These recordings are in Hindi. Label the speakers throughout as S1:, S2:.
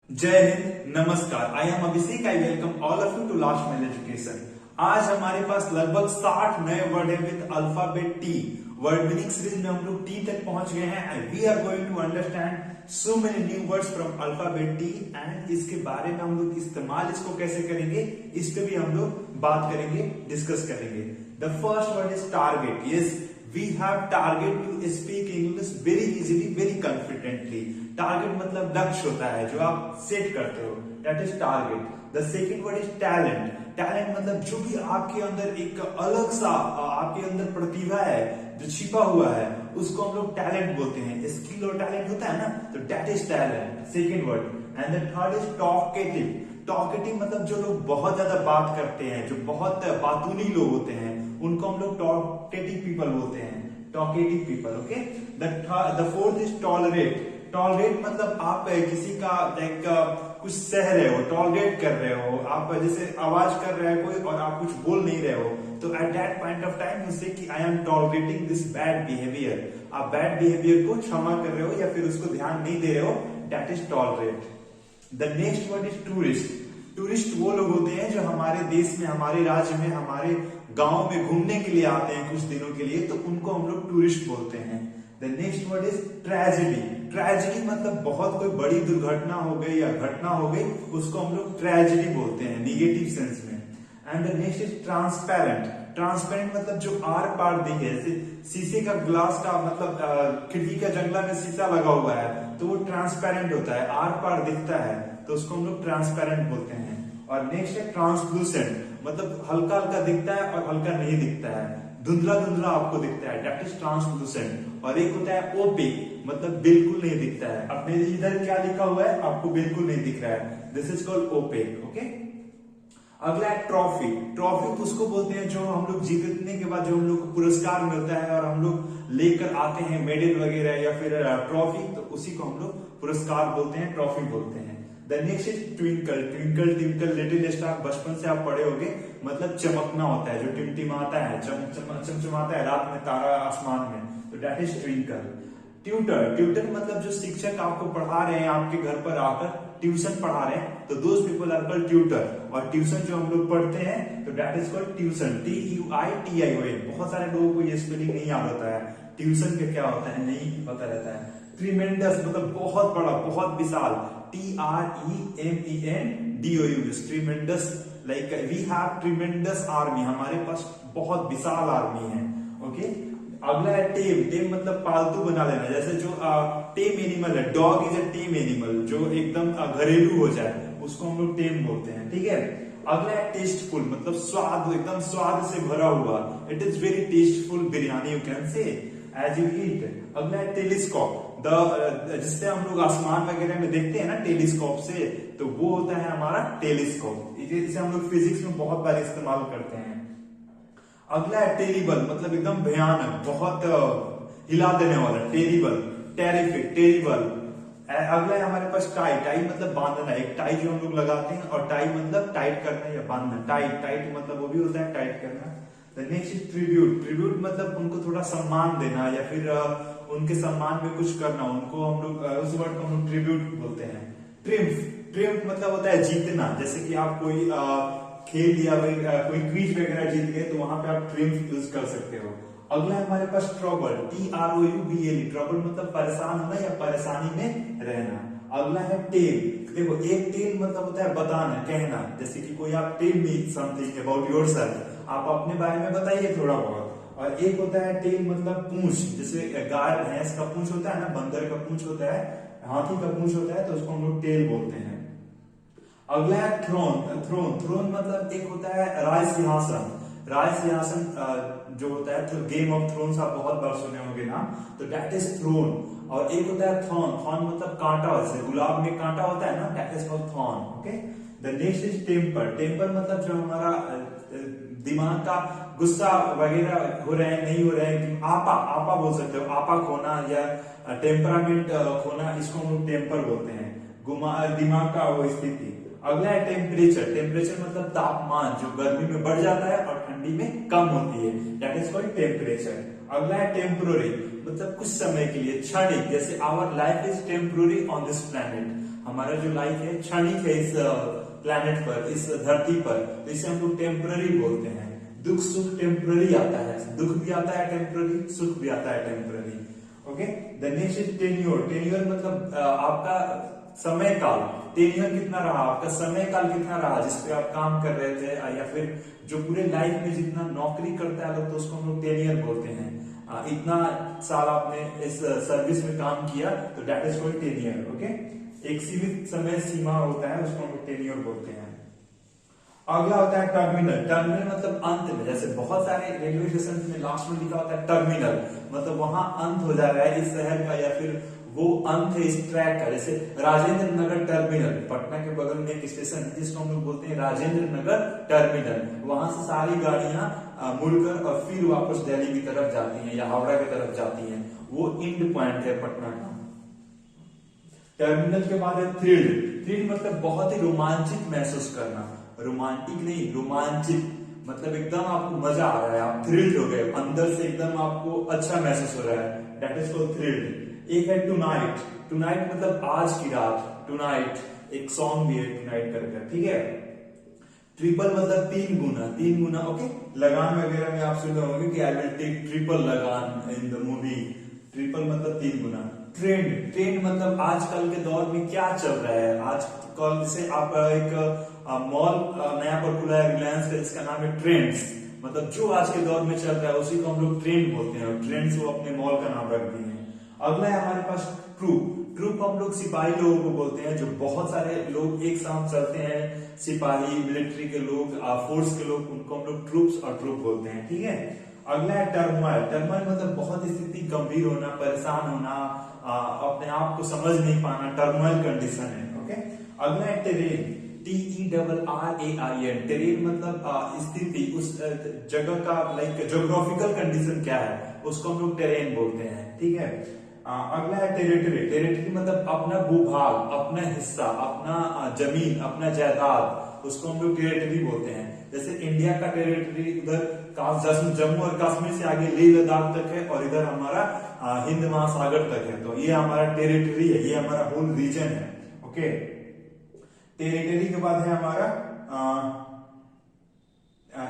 S1: जय हिंद, नमस्कार। I am Abhishek. I welcome all of you to last mile education. आज हमारे पास लगभग 60 नए वर्ड है विद alphabet T. Word meaning series में हम लोग टी तक पहुंच गए हैं and we are going to understand so many new words from alphabet T and इसके बारे में हम लोग इस्तेमाल इसको कैसे करेंगे इस पे भी हम लोग बात करेंगे, डिस्कस करेंगे। The first word is target. Yes, we have target to speak English very easily, very confidently. Target मतलब लक्ष्य होता है जो आप सेट करते हो, that is target. The second word is talent. Talent मतलब जो भी आपके अंदर एक अलग सा आपके अंदर प्रतिभा है जो छिपा हुआ है उसको हम लोग टैलेंट बोलते हैं। स्किल और टैलेंट होता है ना, तो that is talent, second word. And the third is talkative. Talkative मतलब जो लोग बहुत ज्यादा बात करते हैं, जो बहुत बातूनी लोग होते हैं, उनको हम लोग टॉकेटिव पीपल बोलते हैं, talkative people. Okay. The fourth is tolerate. Tolerate मतलब आप किसी का लाइक कुछ सह रहे हो, टॉलरेट कर रहे हो, आप जैसे आवाज कर रहे हो कोई और आप कुछ बोल नहीं रहे हो, तो at that point of time you से कि I am tolerating this bad behaviour. आप बैड बिहेवियर को क्षमा कर रहे हो या फिर उसको ध्यान नहीं दे रहे हो, that is tolerate. The next word is tourist. Tourist वो लोग होते हैं जो हमारे देश में, हमारे राज्य में, हमारे गांव में घूमने के लिए आते हैं कुछ दिनों के लिए, तो उनको हम लोग टूरिस्ट बोलते हैं। The next word is tragedy. Tragedy मतलब बहुत कोई बड़ी दुर्घटना हो गई या घटना हो गई, उसको हम लोग ट्रेजेडी बोलते हैं निगेटिव सेंस में। And the next is transparent. Transparent मतलब जो आर पार दिखे, जैसे शीशे का ग्लास का मतलब खिड़की का जंगला में शीशा लगा हुआ है तो वो ट्रांसपेरेंट होता है, आर पार दिखता है, तो उसको हम लोग ट्रांसपेरेंट बोलते हैं। और नेक्स्ट है ट्रांसलूसेंट, मतलब हल्का हल्का दिखता है और हल्का नहीं दिखता है, धुंधला धुंधला आपको दिखता है, दैट इज ट्रांसलूसेंट। और एक होता है ओपेक, मतलब बिल्कुल नहीं दिखता है। अब मेरे इधर क्या लिखा हुआ है आपको बिल्कुल नहीं दिख रहा है, this is called opaque. Okay. अगला है ट्रॉफी। ट्रॉफी उसको बोलते हैं जो हम लोग जीतने के बाद जो हम लोग को पुरस्कार मिलता है और हम लोग लेकर आते हैं मेडल वगैरह या फिर ट्रॉफी, तो उसी को हम लोग पुरस्कार बोलते हैं, ट्रॉफी बोलते हैं। The next is twinkle. Twinkle twinkle little star, बचपन से आप पढ़े होंगे, मतलब चमकना होता है, जो टिमटिमाता है, चमचमाता है रात में तारा आसमान में, तो that is twinkle. Tutor. Tutor मतलब जो शिक्षक आपको पढ़ा रहे हैं, आपके घर पर आकर ट्यूशन पढ़ा रहे हैं, तो those people are called tutor. और ट्यूशन जो हम लोग पढ़ते हैं तो that is called tuition, TUITION। बहुत सारे लोगों को ये स्पेलिंग नहीं याद होता है, ट्यूशन का क्या होता है नहीं पता रहता है। ट्रीमेंडस मतलब बहुत बड़ा, बहुत विशाल, TREMENDOUS, tremendous. Like we have tremendous army, हमारे पास बहुत विशाल आर्मी है। ओके। अगला है टेम। टेम मतलब पालतू बना लेना, जैसे जो टेम एनिमल है, dog is a time animal, जो एकदम घरेलू हो जाए उसको हम लोग टेम बोलते हैं। ठीक है। अगला है टेस्टफुल, मतलब स्वाद, एकदम स्वाद से भरा हुआ, it is very tasteful biryani you can say as you eat. अगला है टेलीस्कोप। जिससे हम लोग आसमान वगैरह में देखते हैं ना टेलीस्कोप से, तो वो होता है हमारा टेलीस्कोप। इसे हम लोग फिजिक्स में बहुत बार इस्तेमाल करते हैं। अगला है टेरिबल, मतलब एकदम भयानक, बहुत हिला देने वाला, टेरिबल, टेरिफिक, टेरिबल। अगला है हमारे पास टाई। टाई मतलब बांधना, एक टाई जो हम लोग लगाते हैं, और टाई मतलब टाइट करना या बांधना, टाइट। टाइट मतलब वो भी होता है टाइट करना। Next is tribute. ट्रिब्यूट मतलब उनको थोड़ा सम्मान देना या फिर उनके सम्मान में कुछ करना, उनको हम लोग उस वर्ड को हम लोग ट्रिब्यूट बोलते हैं। ट्रिम्फ। ट्रिम्फ मतलब होता है जीतना, जैसे कि आप कोई खेल या कोई क्विज वगैरह जीत गए तो वहां पे आप ट्रिम्फ यूज कर सकते हो। अगला है हमारे पास ट्रबल, TROUBLE। ट्रबल मतलब परेशान होना या परेशानी में रहना। अगला है टेल। देखो, एक टेल मतलब होता है बताना, कहना, जैसे कि कोई आप tell me something about yourself, आप अपने बारे में बताइए थोड़ा बहुत। और एक होता है टेल मतलब पूंछ, जैसे गाय भैंस का पूंछ होता है ना, बंदर का पूंछ होता है, हाथी का पूंछ होता है, तो उसको हम लोग टेल बोलते हैं। अगला है थ्रोन। थ्रोन मतलब एक होता है राज सिंहासन। राज सिंहासन जो होता है, तो गेम ऑफ थ्रोन्स आप बहुत बार सुने होंगे नाम, तो दैट इज थ्रोन। और एक होता है थॉर्न। थॉर्न मतलब कांटा, जैसे गुलाब में कांटा होता है ना, that is called thorn. Okay. The next is temper. Temper मतलब जो हमारा दिमाग का गुस्सा वगैरह हो रहे हैं, नहीं हो रहे हैं, आपा, आपा बोल सकते हो, आपा खोना या टेम्परामेंट खोना, इसको हम लोग टेम्पर बोलते हैं, दिमाग का वो स्थिति। अगला है टेम्परेचर। टेम्परेचर मतलब तापमान, जो गर्मी में बढ़ जाता है और ठंडी में कम होती है, दैट इज कॉल्ड टेम्परेचर। अगला है टेम्पोररी, मतलब कुछ समय के लिए, क्षणिक, जैसे our life is temporary on this planet, हमारा जो लाइफ है क्षणिक है इस प्लैनेट पर, इस धरती पर, तो इसे हम लोग टेम्पररी बोलते हैं। दुख सुख टेम्पररी आता है, दुख भी आता है टेम्पररी, सुख भी आता है temporary. Okay, the next is tenure. Tenure मतलब आपका समय काल। टेन्योर कितना रहा, आपका समय काल कितना रहा जिसपे आप काम कर रहे थे, या फिर जो पूरे लाइफ में जितना नौकरी करता है लोग, तो उसको हम लोग टेन्योर बोलते हैं। इतना साल आपने इस सर्विस में काम किया, तो that is called tenure. Okay, एक सीमित समय सीमा होता है, उसको हम लोग टेन्योर बोलते हैं। अगला होता है टर्मिनल। टर्मिनल मतलब अंत में, जैसे बहुत सारे रेलवे स्टेशन में लास्ट में लिखा होता है टर्मिनल, मतलब वहां अंत हो जा रहा है इस शहर का, या फिर वो अंत है इस ट्रैक का। जैसे राजेंद्र नगर टर्मिनल, पटना के बगल में एक स्टेशन है जिसको हम लोग बोलते हैं राजेंद्र नगर टर्मिनल। वहां से सारी गाड़ियां मुड़कर और फिर वापस दिल्ली की तरफ जाती हैं या हावड़ा की तरफ जाती हैं। वो एंड पॉइंट है पटना का। टर्मिनल के बाद है थ्रिल। थ्रिल मतलब बहुत ही रोमांचित महसूस करना, रोमांटिक नहीं, रोमांचित मतलब एकदम आपको मजा आ रहा है, आप थ्रिल्ड हो गए, अंदर से एकदम आपको अच्छा महसूस हो रहा है, दैट इज कॉल्ड थ्रिल्ड। एक है टुनाइट। टुनाइट मतलब आज की रात, टुनाइट एक सॉन्ग भी है टुनाइट करके, ठीक है। ट्रिपल मतलब तीन गुना, तीन गुना। ओके, लगान वगैरह में आप सुने होंगे कि आई विल टेक ट्रिपल लगान इन द मूवी। ट्रिपल मतलब तीन गुना। ट्रेंड। ट्रेंड मतलब आजकल के दौर में क्या चल रहा है आजकल। जैसे आप एक मॉल नया पर खुला है रिलायंस का, इसका नाम है ट्रेंड्स, मतलब जो आज के दौर में चल रहा है उसी को हम लोग ट्रेंड बोलते हैं, और ट्रेंड्स वो अपने मॉल का नाम रख दिए हैं। अगला है हमारे पास ट्रूप। ट्रूप हम लोग सिपाही लोगों को बोलते हैं, जो बहुत सारे लोग एक साथ चलते हैं, सिपाही, मिलिट्री के लोग, फोर्स के लोग, उनको हम लोग ट्रूप्स और ट्रूप बोलते हैं, ठीक है। अगला है टर्मोइल। टर्मोइल मतलब बहुत स्थिति गंभीर होना, परेशान होना, अपने आप को समझ नहीं पाना, टर्मोइल कंडीशन है। ओके, अगला है टेरेन। TERRAIN। टेरेन मतलब स्थिति, उस जगह का लाइक ज्योग्राफिकल कंडीशन क्या है, उसको हम लोग टेरेन बोलते हैं, ठीक है। अगला है टेरिटरी। टेरिटरी मतलब अपना भूभाग, अपना हिस्सा, अपना जमीन, अपना जायदाद, उसको हम लोग टेरिटरी बोलते हैं। जैसे इंडिया का टेरिटरी उधर जम्मू और कश्मीर से आगे लेह लद्दाख तक है, और इधर हमारा हिंद महासागर तक है, तो ये हमारा टेरिटरी है, ये हमारा होल रीजन है। ओके, टेरिटरी के बाद है हमारा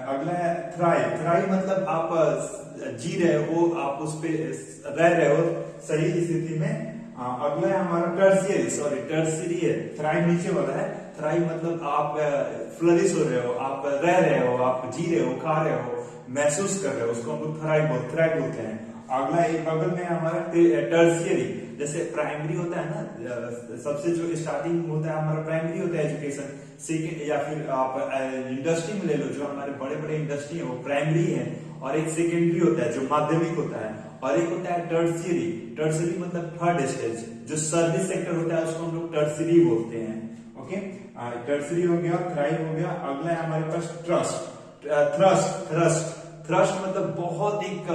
S1: अगला है थ्राइव। थ्राइव मतलब आप जी रहे हो, आप उस पे रह रहे हो सही स्थिति में। अगला है हमारा टर्शियरी, सॉरी टर्शियरी है, थ्राइव नीचे वाला है। थ्राइव मतलब आप फ्लरिश हो रहे हो, आप रह रहे हो, आप जी रहे हो, खा रहे हो, महसूस कर रहे हो, उसको हम लोग थ्राइव बोलते हैं। अगला एक बगल में हमारा टर्शियरी। जैसे प्राइमरी होता है ना, सबसे जो स्टार्टिंग होता है हमारा प्राइमरी होता है एजुकेशन, सेकेंड या फिर आप इंडस्ट्री में ले लो, जो हमारे बड़े बड़े इंडस्ट्री है वो प्राइमरी है, और एक सेकेंडरी होता है जो माध्यमिक होता है, और एक होता है टर्शियरी। टर्शियरी मतलब थर्ड स्टेज, जो सर्विस सेक्टर होता है उसको हम लोग टर्शियरी बोलते हैं। ओके, टर्शियरी हो गया, थ्राइव हो गया। अगला है हमारे पास थ्रस्ट। थ्रस्ट मतलब बहुत एक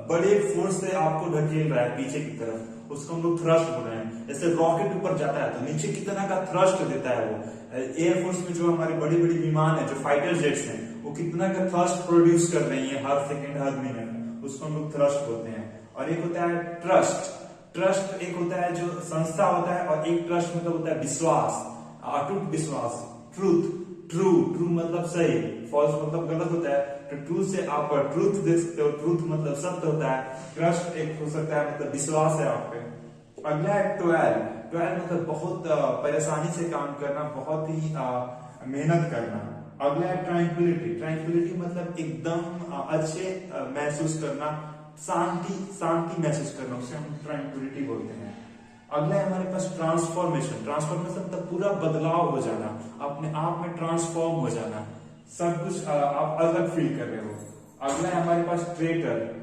S1: बड़े फोर्स से आपको ढकेल रहा है पीछे की तरफ, उसको हम लोग थ्रस्ट बोल रहे हैं। जैसे रॉकेट ऊपर जाता है तो नीचे कितना का थ्रस्ट देता है वो। एयरफोर्स में जो हमारे बड़ी बड़ी विमान है, जो फाइटर जेट्स हैं, वो कितना का थ्रस्ट प्रोड्यूस कर रही है हर सेकेंड, हर मिनट, उसको हम लोग थ्रस्ट बोलते हैं। और एक होता है ट्रस्ट। ट्रस्ट एक होता है जो संस्था होता है, और एक ट्रस्ट मतलब होता है विश्वास, अटूट विश्वास। ट्रू मतलब सही, फॉल्स मतलब गलत होता है, तो ट्रू से आप ट्रूथ देख सकते हो, ट्रूथ मतलब सत्य होता है। ट्रस्ट एक हो सकता है मतलब विश्वास है आप पे। अगला है ट्वेल्व मतलब बहुत परेशानी से काम करना, बहुत ही मेहनत करना। अगला है ट्रैंक्विलिटी मतलब एकदम अच्छे महसूस करना, शांति महसूस करना, उसे हम ट्रैंक्विलिटी बोलते हैं। अगला है हमारे पास ट्रांसफॉर्मेशन मतलब पूरा बदलाव हो जाना, अपने आप में ट्रांसफॉर्म हो जाना, सब कुछ आप अलग फील कर रहे हो। अगला है हमारे पास ट्रेटर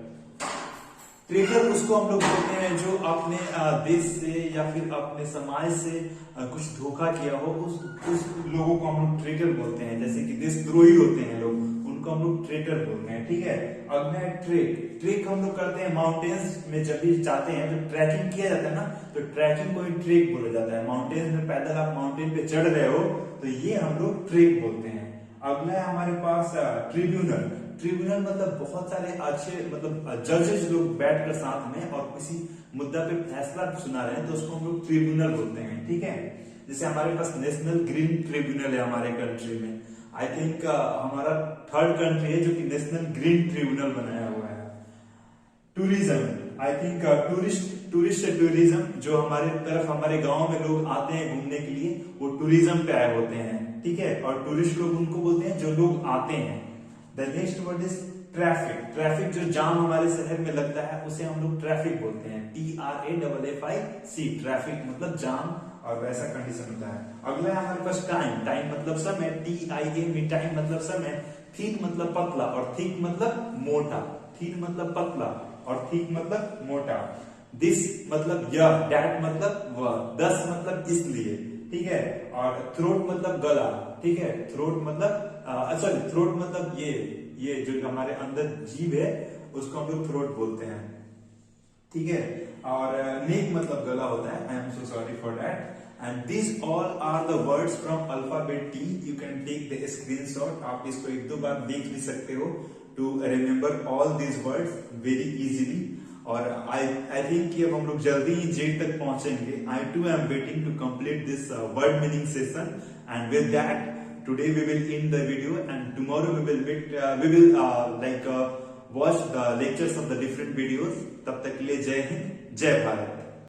S1: उसको हम लोग बोलते हैं जो अपने देश से या फिर अपने समाज से कुछ धोखा किया हो, उस लोगों को हम लोग ट्रेटर बोलते हैं। जैसे कि देशद्रोही होते हैं लोग, उनको हम लोग ट्रेटर बोलते हैं, ठीक है। अगला है ट्रेक हम लोग करते हैं माउंटेन्स में, जब भी जाते हैं तो ट्रैकिंग किया जाता है ना, तो ट्रैकिंग को ही ट्रेक बोला जाता है। माउंटेन्स में पैदल आप माउंटेन पे चढ़ रहे हो तो ये हम लोग ट्रेक बोलते हैं। अगला है हमारे पास ट्रिब्यूनल मतलब बहुत सारे अच्छे मतलब जजेस लोग बैठकर साथ में और किसी मुद्दा पे फैसला सुना रहे हैं, तो उसको हम लोग ट्रिब्यूनल बोलते हैं, ठीक है। जैसे हमारे पास नेशनल ग्रीन ट्रिब्यूनल है हमारे कंट्री में। आई थिंक हमारा थर्ड कंट्री है जो कि नेशनल ग्रीन ट्रिब्यूनल बनाया हुआ है। टूरिज्म, आई थिंक टूरिज्म जो हमारे तरफ हमारे गांव में लोग आते हैं घूमने के लिए, वो टूरिज्म पे आए होते हैं, ठीक है। और टूरिस्ट लोग उनको बोलते हैं जो लोग आते हैं। The next word is traffic. Traffic जो जाम हमारे शहर में लगता है उसे हम लोग ट्रैफिक बोलते हैं, TRAFFIC। ट्रैफिक मतलब जाम और वैसा कंडीशन होता है। अगला है हमारे पास टाइम। टाइम मतलब समय, TIM, टाइम मतलब समय। थिक मतलब पतला और थिक मतलब मोटा। थिक मतलब पतला और थिक मतलब मोटा। दिस मतलब यह, दैट मतलब वह, दस मतलब इसलिए, ठीक है। और थ्रोट मतलब गला, ठीक है। थ्रोट मतलब सॉरी, थ्रोट मतलब ये जो हमारे अंदर जीभ है उसको हम लोग थ्रोट बोलते हैं, ठीक है। और नेक मतलब गला होता है। I am so sorry for that. And this all are the words from alphabet T. You can take the screenshot. आप इसको एक दो बार देख भी सकते हो to remember all these words very easily. और आई थिंक कि अब हम लोग जल्दी ही जेड तक पहुंचेंगे। I too am waiting to complete this word meaning session. And with that today we will end the video, and tomorrow we will watch the lectures of the different videos. तब तक के लिए जय हिंद, जय भारत।